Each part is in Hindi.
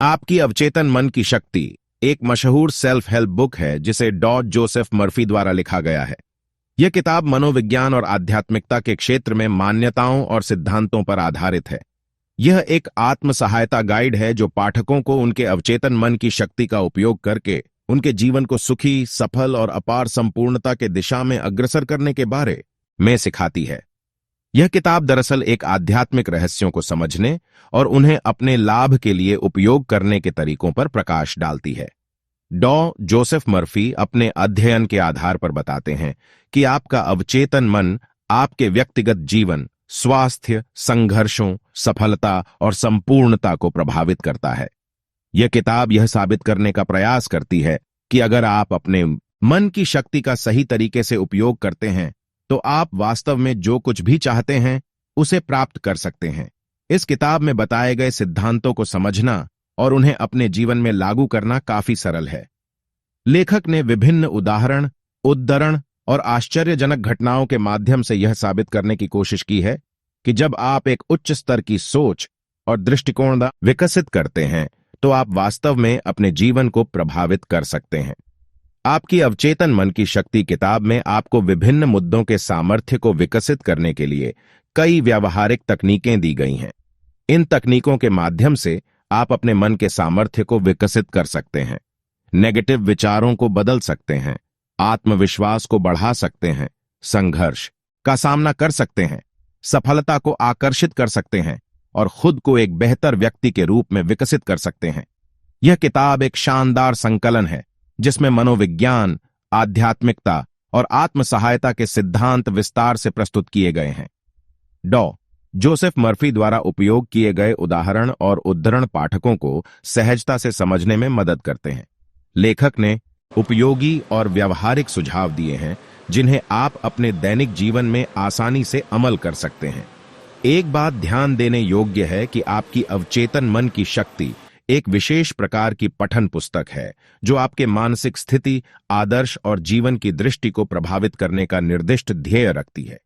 आपकी अवचेतन मन की शक्ति एक मशहूर सेल्फ हेल्प बुक है जिसे जोसेफ मर्फी द्वारा लिखा गया है। यह किताब मनोविज्ञान और आध्यात्मिकता के क्षेत्र में मान्यताओं और सिद्धांतों पर आधारित है। यह एक आत्म सहायता गाइड है जो पाठकों को उनके अवचेतन मन की शक्ति का उपयोग करके उनके जीवन को सुखी, सफल और अपार संपूर्णता के दिशा में अग्रसर करने के बारे में सिखाती है। यह किताब दरअसल एक आध्यात्मिक रहस्यों को समझने और उन्हें अपने लाभ के लिए उपयोग करने के तरीकों पर प्रकाश डालती है। जोसेफ मर्फी अपने अध्ययन के आधार पर बताते हैं कि आपका अवचेतन मन आपके व्यक्तिगत जीवन, स्वास्थ्य, संघर्षों, सफलता और संपूर्णता को प्रभावित करता है। यह किताब यह साबित करने का प्रयास करती है कि अगर आप अपने मन की शक्ति का सही तरीके से उपयोग करते हैं तो आप वास्तव में जो कुछ भी चाहते हैं उसे प्राप्त कर सकते हैं। इस किताब में बताए गए सिद्धांतों को समझना और उन्हें अपने जीवन में लागू करना काफी सरल है। लेखक ने विभिन्न उदाहरण, उद्धरण और आश्चर्यजनक घटनाओं के माध्यम से यह साबित करने की कोशिश की है कि जब आप एक उच्च स्तर की सोच और दृष्टिकोण विकसित करते हैं तो आप वास्तव में अपने जीवन को प्रभावित कर सकते हैं। आपकी अवचेतन मन की शक्ति किताब में आपको विभिन्न मुद्दों के सामर्थ्य को विकसित करने के लिए कई व्यावहारिक तकनीकें दी गई हैं। इन तकनीकों के माध्यम से आप अपने मन के सामर्थ्य को विकसित कर सकते हैं, नेगेटिव विचारों को बदल सकते हैं, आत्मविश्वास को बढ़ा सकते हैं, संघर्ष का सामना कर सकते हैं, सफलता को आकर्षित कर सकते हैं और खुद को एक बेहतर व्यक्ति के रूप में विकसित कर सकते हैं। यह किताब एक शानदार संकलन है जिसमें मनोविज्ञान, आध्यात्मिकता और आत्म सहायता के सिद्धांत विस्तार से प्रस्तुत किए गए हैं। जोसेफ मर्फी द्वारा उपयोग किए गए उदाहरण और उद्धरण पाठकों को सहजता से समझने में मदद करते हैं। लेखक ने उपयोगी और व्यावहारिक सुझाव दिए हैं जिन्हें आप अपने दैनिक जीवन में आसानी से अमल कर सकते हैं। एक बात ध्यान देने योग्य है कि आपकी अवचेतन मन की शक्ति एक विशेष प्रकार की पठन पुस्तक है जो आपके मानसिक स्थिति, आदर्श और जीवन की दृष्टि को प्रभावित करने का निर्दिष्ट ध्येय रखती है।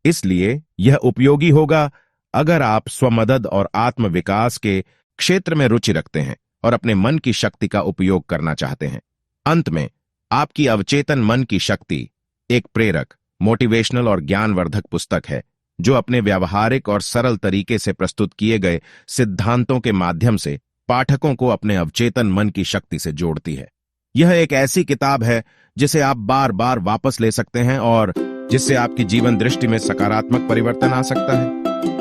इसलिए यह उपयोगी होगा अगर आप स्वमदद और आत्म विकास के क्षेत्र में रुचि रखते हैं और अपने मन की शक्ति का उपयोग करना चाहते हैं। अंत में, आपकी अवचेतन मन की शक्ति एक प्रेरक, मोटिवेशनल और ज्ञानवर्धक पुस्तक है जो अपने व्यावहारिक और सरल तरीके से प्रस्तुत किए गए सिद्धांतों के माध्यम से पाठकों को अपने अवचेतन मन की शक्ति से जोड़ती है। यह एक ऐसी किताब है जिसे आप बार बार वापस ले सकते हैं और जिससे आपकी जीवन दृष्टि में सकारात्मक परिवर्तन आ सकता है।